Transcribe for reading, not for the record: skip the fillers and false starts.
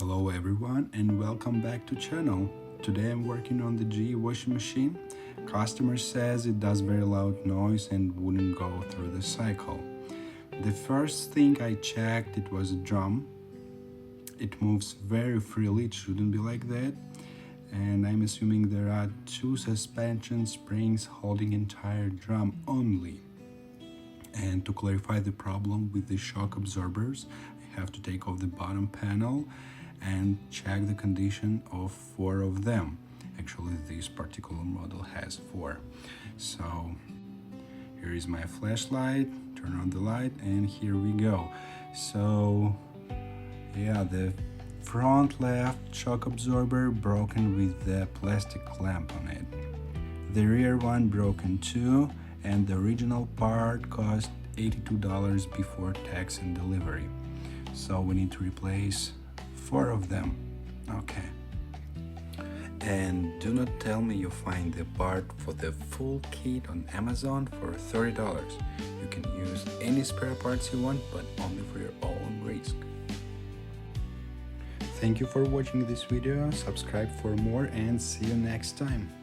Hello everyone and welcome back to channel. Today I'm working on the GE washing machine. Customer says it does very loud noise and wouldn't go through the cycle. The first thing I checked, it was a drum. It moves very freely, it shouldn't be like that. And I'm assuming there are two suspension springs holding entire drum only. And to clarify the problem with the shock absorbers, I have to take off the bottom panel and check the condition of 4 of them. Actually, this particular model has 4. So here is my flashlight, turn on the light, and here we go. So yeah, the front left shock absorber broken with the plastic clamp on it. The rear one broken too, and the original part cost $82 before tax and delivery. So we need to replace 4 of them. Okay. And do not tell me you find the part for the full kit on Amazon for $30. You can use any spare parts you want, but only for your own risk. Thank you for watching this video, subscribe for more, and see you next time.